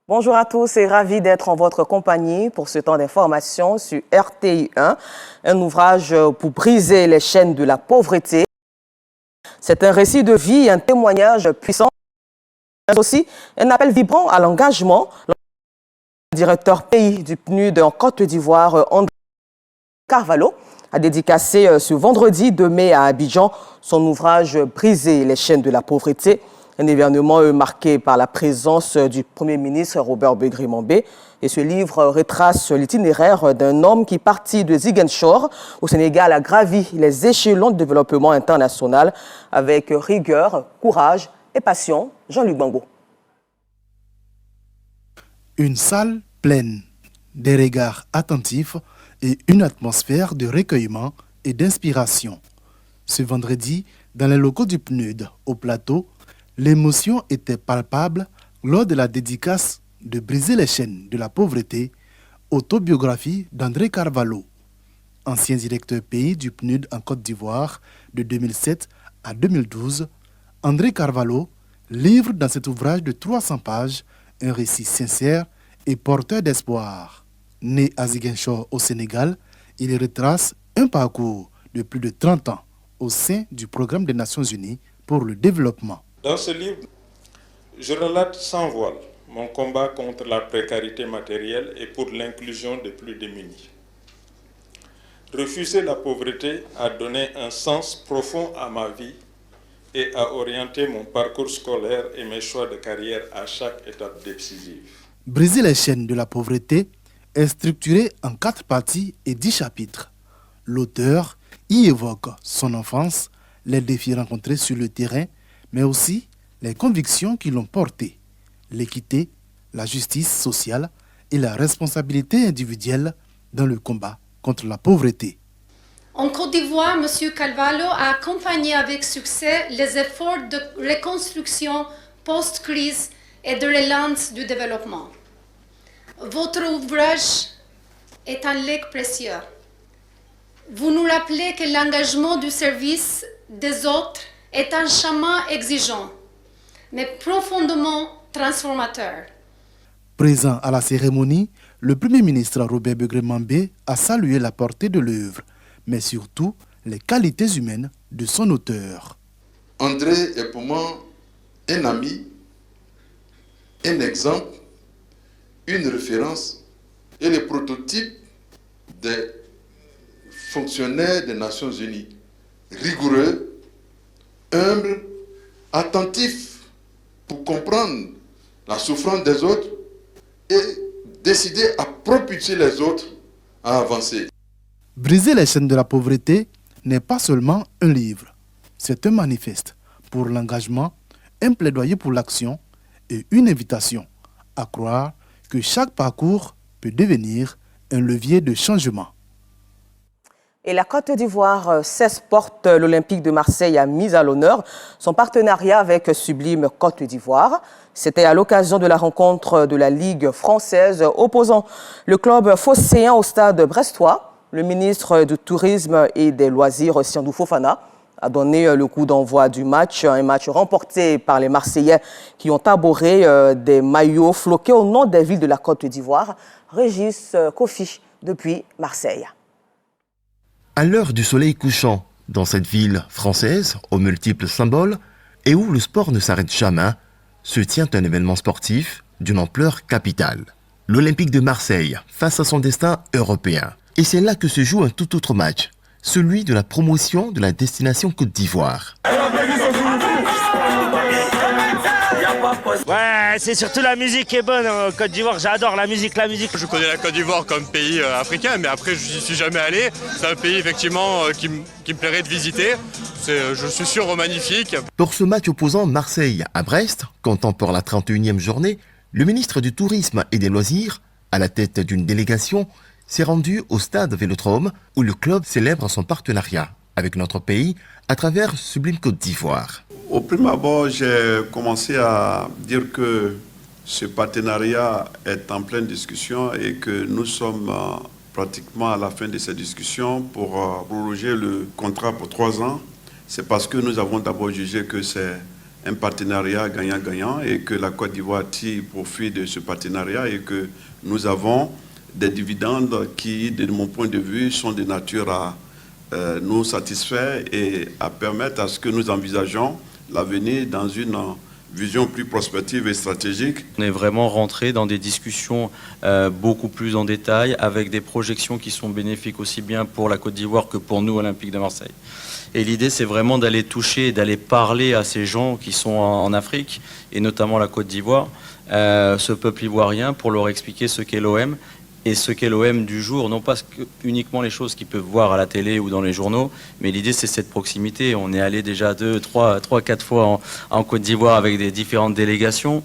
Bonjour à tous et ravi d'être en votre compagnie pour ce temps d'information sur RTI 1, un ouvrage pour briser les chaînes de la pauvreté. C'est un récit de vie, un témoignage puissant, mais aussi un appel vibrant à l'engagement. Le directeur pays du PNUD en Côte d'Ivoire, André Carvalho, a dédicacé ce vendredi 2 mai à Abidjan son ouvrage « Briser les chaînes de la pauvreté ». Un événement marqué par la présence du Premier ministre Robert Begré-Mambé. Et ce livre retrace l'itinéraire d'un homme qui, parti de Ziguinchor au Sénégal, a gravi les échelons de développement international avec rigueur, courage et passion. Jean-Luc Bango. Une salle pleine, des regards attentifs et une atmosphère de recueillement et d'inspiration. Ce vendredi, dans les locaux du PNUD, au plateau, l'émotion était palpable lors de la dédicace de Briser les chaînes de la pauvreté, autobiographie d'André Carvalho, ancien directeur pays du PNUD en Côte d'Ivoire de 2007 à 2012. André Carvalho livre dans cet ouvrage de 300 pages un récit sincère et porteur d'espoir. Né à Ziguinchor au Sénégal, il retrace un parcours de plus de 30 ans au sein du Programme des Nations Unies pour le développement. Dans ce livre, je relate sans voile mon combat contre la précarité matérielle et pour l'inclusion des plus démunis. Refuser la pauvreté a donné un sens profond à ma vie et a orienté mon parcours scolaire et mes choix de carrière à chaque étape décisive. Briser les chaînes de la pauvreté est structuré en 4 parties et 10 chapitres. L'auteur y évoque son enfance, les défis rencontrés sur le terrain, mais aussi les convictions qui l'ont porté, l'équité, la justice sociale et la responsabilité individuelle dans le combat contre la pauvreté. En Côte d'Ivoire, M. Carvalho a accompagné avec succès les efforts de reconstruction post-crise et de relance du développement. Votre ouvrage est un legs précieux. Vous nous rappelez que l'engagement du service des autres est un chemin exigeant, mais profondément transformateur. Présent à la cérémonie, le Premier ministre Robert Begré-Mambé a salué la portée de l'œuvre, mais surtout les qualités humaines de son auteur. André est pour moi un ami, un exemple, une référence et le prototype des fonctionnaires des Nations Unies, rigoureux, humble, attentif pour comprendre la souffrance des autres et décider à propulser les autres à avancer. Briser les chaînes de la pauvreté n'est pas seulement un livre, c'est un manifeste pour l'engagement, un plaidoyer pour l'action et une invitation à croire que chaque parcours peut devenir un levier de changement. Et la Côte d'Ivoire s'exporte. L'Olympique de Marseille a mis à l'honneur son partenariat avec Sublime Côte d'Ivoire. C'était à l'occasion de la rencontre de la Ligue française opposant le club phocéen au stade brestois. Le ministre du Tourisme et des Loisirs, Siandou Fofana, a donné le coup d'envoi du match. Un match remporté par les Marseillais qui ont arboré des maillots floqués au nom des villes de la Côte d'Ivoire. Régis Kofi depuis Marseille. À l'heure du soleil couchant, dans cette ville française aux multiples symboles et où le sport ne s'arrête jamais, se tient un événement sportif d'une ampleur capitale. L'Olympique de Marseille face à son destin européen. Et c'est là que se joue un tout autre match, celui de la promotion de la destination Côte d'Ivoire. Ouais, c'est surtout la musique qui est bonne en Côte d'Ivoire, j'adore la musique. Je connais la Côte d'Ivoire comme pays africain, mais après je n'y suis jamais allé. C'est un pays effectivement qui me plairait de visiter. Je suis sûr magnifique. Pour ce match opposant Marseille à Brest, comptant pour la 31e journée, le ministre du Tourisme et des Loisirs, à la tête d'une délégation, s'est rendu au stade Vélodrome où le club célèbre son partenariat avec notre pays à travers Sublime Côte d'Ivoire. Au prime abord, j'ai commencé à dire que ce partenariat est en pleine discussion et que nous sommes pratiquement à la fin de ces discussions pour prolonger le contrat pour 3 ans. C'est parce que nous avons d'abord jugé que c'est un partenariat gagnant-gagnant et que la Côte d'Ivoire tire profit de ce partenariat et que nous avons des dividendes qui, de mon point de vue, sont de nature à nous satisfaire et à permettre à ce que nous envisageons l'avenir dans une vision plus prospective et stratégique. On est vraiment rentré dans des discussions beaucoup plus en détail avec des projections qui sont bénéfiques aussi bien pour la Côte d'Ivoire que pour nous, Olympique de Marseille. Et l'idée, c'est vraiment d'aller toucher, d'aller parler à ces gens qui sont en Afrique, et notamment la Côte d'Ivoire, ce peuple ivoirien, pour leur expliquer ce qu'est l'OM et ce qu'est l'OM du jour. Non pas uniquement les choses qu'ils peuvent voir à la télé ou dans les journaux, mais l'idée, c'est cette proximité. On est allé déjà 2, 3, 4 fois en Côte d'Ivoire avec des différentes délégations.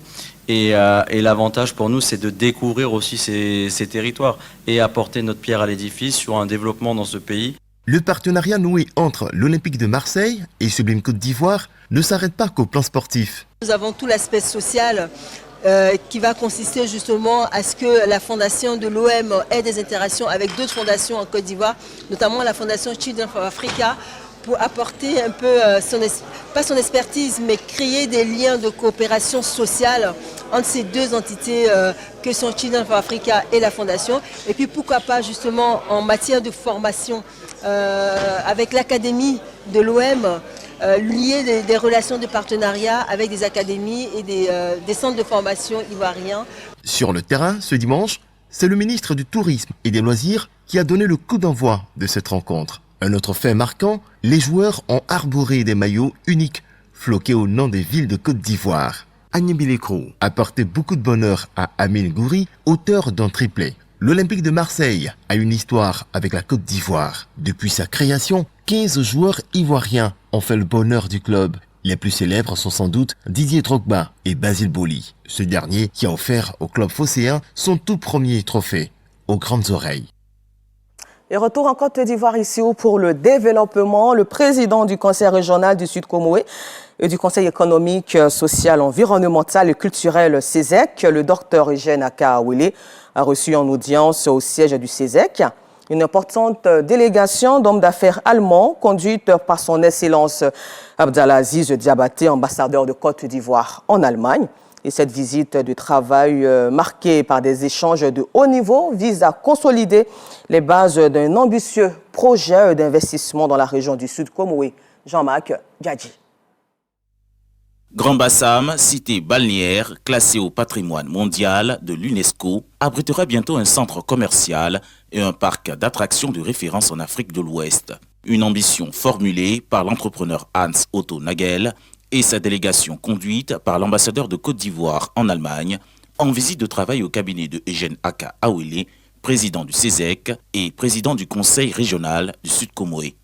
Et l'avantage pour nous, c'est de découvrir aussi ces territoires et apporter notre pierre à l'édifice sur un développement dans ce pays. Le partenariat noué entre l'Olympique de Marseille et Sublime Côte d'Ivoire ne s'arrête pas qu'au plan sportif. Nous avons tout l'aspect social qui va consister justement à ce que la fondation de l'OM ait des interactions avec d'autres fondations en Côte d'Ivoire, notamment la fondation Children for Africa, pour apporter un peu, pas son expertise, mais créer des liens de coopération sociale entre ces deux entités que sont Children for Africa et la fondation. Et puis pourquoi pas justement en matière de formation avec l'académie de l'OM, lier des relations de partenariat avec des académies et des centres de formation ivoiriens. Sur le terrain, ce dimanche, c'est le ministre du Tourisme et des Loisirs qui a donné le coup d'envoi de cette rencontre. Un autre fait marquant, les joueurs ont arboré des maillots uniques, floqués au nom des villes de Côte d'Ivoire. Agnès Bilécro a porté beaucoup de bonheur à Amine Gouiri, auteur d'un triplé. L'Olympique de Marseille a une histoire avec la Côte d'Ivoire. Depuis sa création, 15 joueurs ivoiriens ont fait le bonheur du club. Les plus célèbres sont sans doute Didier Drogba et Basile Boli. Ce dernier qui a offert au club phocéen son tout premier trophée, aux grandes oreilles. Et retour en Côte d'Ivoire ici pour le développement. Le président du Conseil régional du Sud Comoé et du Conseil économique, social, environnemental et culturel CESEC, le docteur Eugène Aka-Awele, a reçu en audience au siège du CESEC une importante délégation d'hommes d'affaires allemands conduite par son Excellence Abdelaziz Diabaté, ambassadeur de Côte d'Ivoire en Allemagne. Et cette visite de travail marquée par des échanges de haut niveau vise à consolider les bases d'un ambitieux projet d'investissement dans la région du Sud Comoé. Jean-Marc Gadji. Grand Bassam, cité balnéaire classée au patrimoine mondial de l'UNESCO, abritera bientôt un centre commercial et un parc d'attractions de référence en Afrique de l'Ouest. Une ambition formulée par l'entrepreneur Hans Otto Nagel et sa délégation conduite par l'ambassadeur de Côte d'Ivoire en Allemagne en visite de travail au cabinet de Eugène Aka-Awele, président du CESEC et président du Conseil régional du Sud Comoé.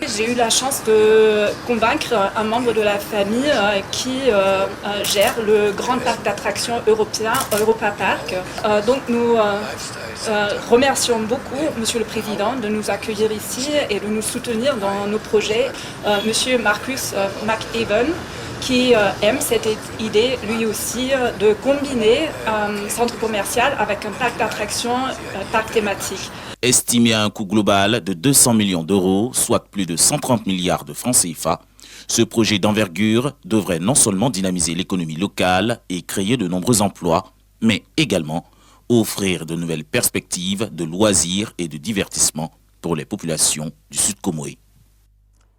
J'ai eu la chance de convaincre un membre de la famille qui gère le grand parc d'attractions européen, Europa Park. Donc nous remercions beaucoup Monsieur le Président de nous accueillir ici et de nous soutenir dans nos projets. Monsieur Marcus McEwen, qui aime cette idée, lui aussi, de combiner un centre commercial avec un parc d'attractions, parc thématique. Estimé à un coût global de 200 millions d'euros, soit plus de 130 milliards de francs CFA, ce projet d'envergure devrait non seulement dynamiser l'économie locale et créer de nombreux emplois, mais également offrir de nouvelles perspectives de loisirs et de divertissement pour les populations du Sud Comoé.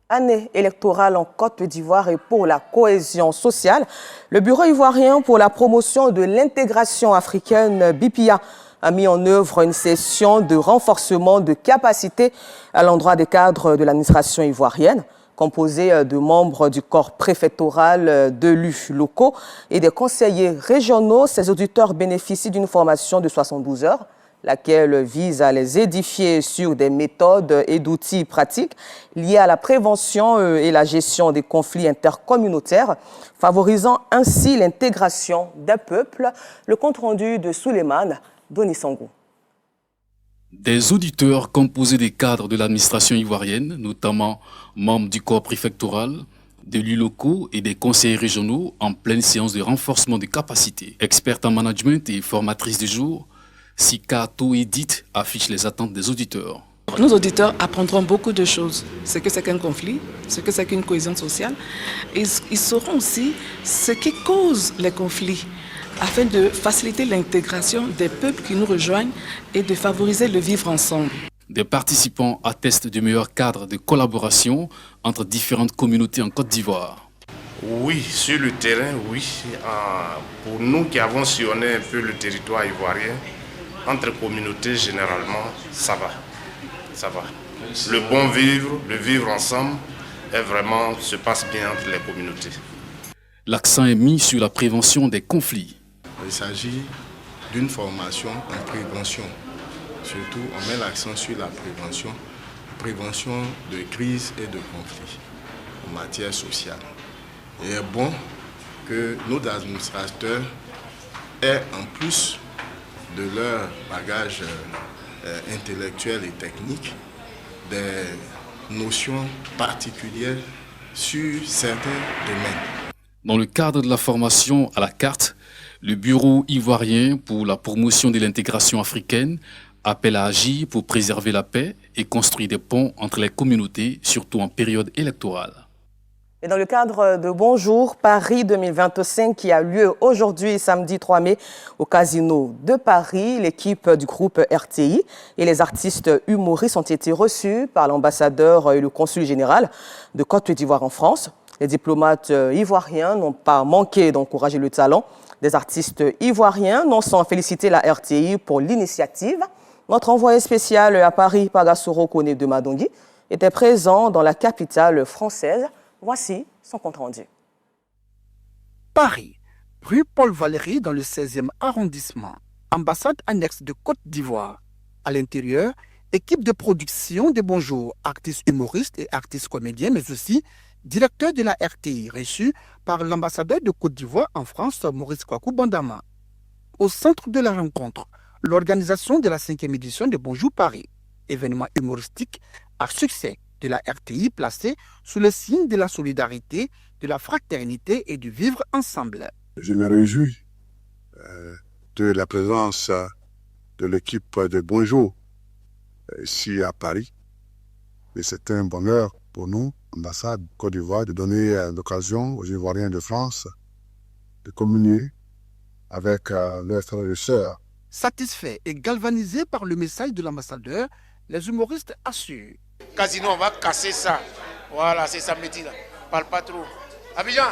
Année électorale en Côte d'Ivoire et pour la cohésion sociale, le Bureau ivoirien pour la promotion de l'intégration africaine, BIPIA, a mis en œuvre une session de renforcement de capacité à l'endroit des cadres de l'administration ivoirienne, composée de membres du corps préfectoral, d'élus locaux et des conseillers régionaux. Ces auditeurs bénéficient d'une formation de 72 heures, laquelle vise à les édifier sur des méthodes et d'outils pratiques liés à la prévention et la gestion des conflits intercommunautaires, favorisant ainsi l'intégration des peuples. Le compte-rendu de Souleymane Donisangou. Des auditeurs composés des cadres de l'administration ivoirienne, notamment membres du corps préfectoral, d'élus locaux et des conseillers régionaux en pleine séance de renforcement de capacités. Experte en management et formatrice du jour, Sika Toedit affiche les attentes des auditeurs. Nos auditeurs apprendront beaucoup de choses. Ce que c'est qu'un conflit, ce que c'est qu'une cohésion sociale. Et ils sauront aussi ce qui cause les conflits, afin de faciliter l'intégration des peuples qui nous rejoignent et de favoriser le vivre ensemble. Des participants attestent du meilleur cadre de collaboration entre différentes communautés en Côte d'Ivoire. Oui, sur le terrain, oui. Pour nous qui avons sillonné un peu le territoire ivoirien, entre communautés, généralement, ça va. Ça va. Le bon vivre, le vivre ensemble, se passe bien entre les communautés. L'accent est mis sur la prévention des conflits. Il s'agit d'une formation en prévention. Surtout, on met l'accent sur la prévention de crises et de conflits en matière sociale. Il est bon que nos administrateurs aient, en plus de leur bagage intellectuel et technique, des notions particulières sur certains domaines. Dans le cadre de la formation à la carte, le Bureau ivoirien pour la promotion de l'intégration africaine appelle à agir pour préserver la paix et construire des ponts entre les communautés, surtout en période électorale. Et dans le cadre de Bonjour Paris 2025 qui a lieu aujourd'hui, samedi 3 mai, au Casino de Paris, l'équipe du groupe RTI et les artistes humoristes ont été reçus par l'ambassadeur et le consul général de Côte d'Ivoire en France. Les diplomates ivoiriens n'ont pas manqué d'encourager le talent des artistes ivoiriens, non sans féliciter la RTI pour l'initiative. Notre envoyé spécial à Paris, Pagasoro Kone de Madongui, était présent dans la capitale française. Voici son compte-rendu. Paris, rue Paul Valéry dans le 16e arrondissement, ambassade annexe de Côte d'Ivoire. À l'intérieur, équipe de production de Bonjour, artistes humoristes et artistes comédiens, mais aussi directeur de la RTI, reçu par l'ambassadeur de Côte d'Ivoire en France, Maurice Kwaku Bandama. Au centre de la rencontre, l'organisation de la 5e édition de Bonjour Paris, événement humoristique à succès de la RTI placée sous le signe de la solidarité, de la fraternité et du vivre ensemble. Je me réjouis de la présence de l'équipe de Bonjour ici à Paris. Et c'est un bonheur pour nous, ambassade Côte d'Ivoire, de donner l'occasion aux Ivoiriens de France de communier avec leurs frères et sœurs. Satisfaits et galvanisés par le message de l'ambassadeur, les humoristes assurent. Casino, on va casser ça. Voilà, c'est samedi là. Parle pas trop. Abidjan,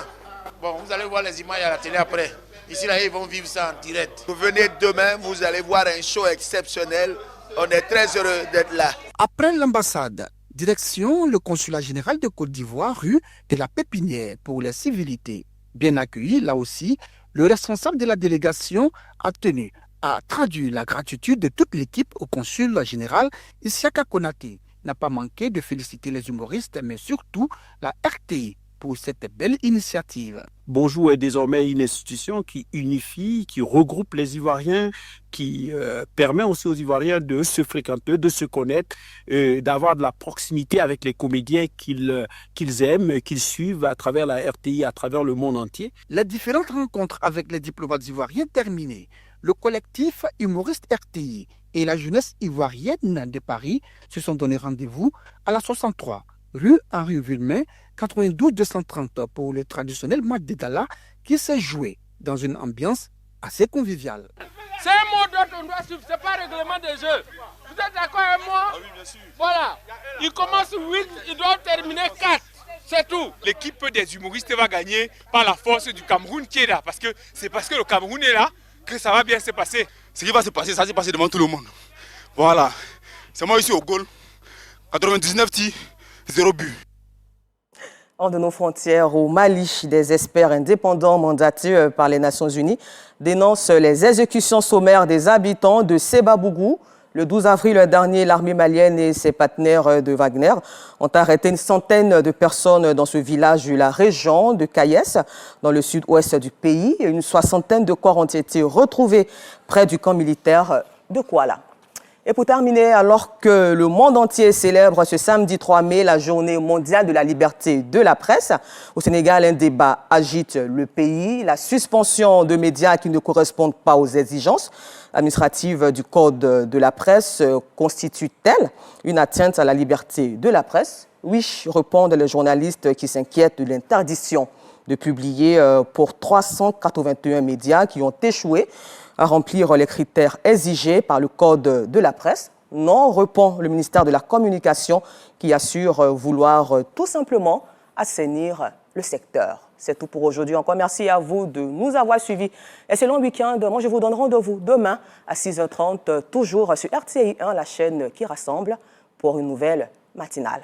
bon, vous allez voir les images à la télé après. Ici là, ils vont vivre ça en direct. Vous venez demain, vous allez voir un show exceptionnel. On est très heureux d'être là. Après l'ambassade, direction le consulat général de Côte d'Ivoire, rue de la Pépinière pour les civilités. Bien accueilli, là aussi, le responsable de la délégation a tenu à traduire la gratitude de toute l'équipe au consul général Isiaka Konaté. N'a pas manqué de féliciter les humoristes, mais surtout la RTI pour cette belle initiative. Bonjour est désormais une institution qui unifie, qui regroupe les Ivoiriens, qui permet aussi aux Ivoiriens de se fréquenter, de se connaître, d'avoir de la proximité avec les comédiens qu'ils aiment, qu'ils suivent à travers la RTI, à travers le monde entier. Les différentes rencontres avec les diplomates ivoiriens terminées, le collectif humoriste RTI et la jeunesse ivoirienne de Paris se sont donné rendez-vous à la 63, rue Henri Villemain, 92 230 pour le traditionnel match de gala qui s'est joué dans une ambiance assez conviviale. C'est un mot dont on doit suivre, ce n'est pas le règlement des jeux. Vous êtes d'accord avec moi? Ah oui, bien sûr. Voilà, il commence 8, il doit terminer 4. C'est tout. L'équipe des humoristes va gagner par la force du Cameroun qui est là. Parce que c'est parce que le Cameroun est là que ça va bien se passer. Ce qui va se passer, ça va se passer devant tout le monde. Voilà. C'est moi ici au goal. 99 tirs, 0 but. Hors de nos frontières, au Mali, des experts indépendants mandatés par les Nations Unies dénoncent les exécutions sommaires des habitants de Sébabougou. Le 12 avril dernier, l'armée malienne et ses partenaires de Wagner ont arrêté une centaine de personnes dans ce village de la région de Kayes, dans le sud-ouest du pays. Une soixantaine de corps ont été retrouvés près du camp militaire de Kouala. Et pour terminer, alors que le monde entier célèbre ce samedi 3 mai la journée mondiale de la liberté de la presse, au Sénégal, un débat agite le pays. La suspension de médias qui ne correspondent pas aux exigences administratives du Code de la presse constitue-t-elle une atteinte à la liberté de la presse? Oui, répondent les journalistes qui s'inquiètent de l'interdiction de publier pour 381 médias qui ont échoué à remplir les critères exigés par le Code de la presse. Non, répond le ministère de la Communication qui assure vouloir tout simplement assainir le secteur. C'est tout pour aujourd'hui. Encore merci à vous de nous avoir suivis. Excellent week-end. Moi, je vous donne rendez-vous demain à 6h30, toujours sur RTI 1, la chaîne qui rassemble, pour une nouvelle matinale.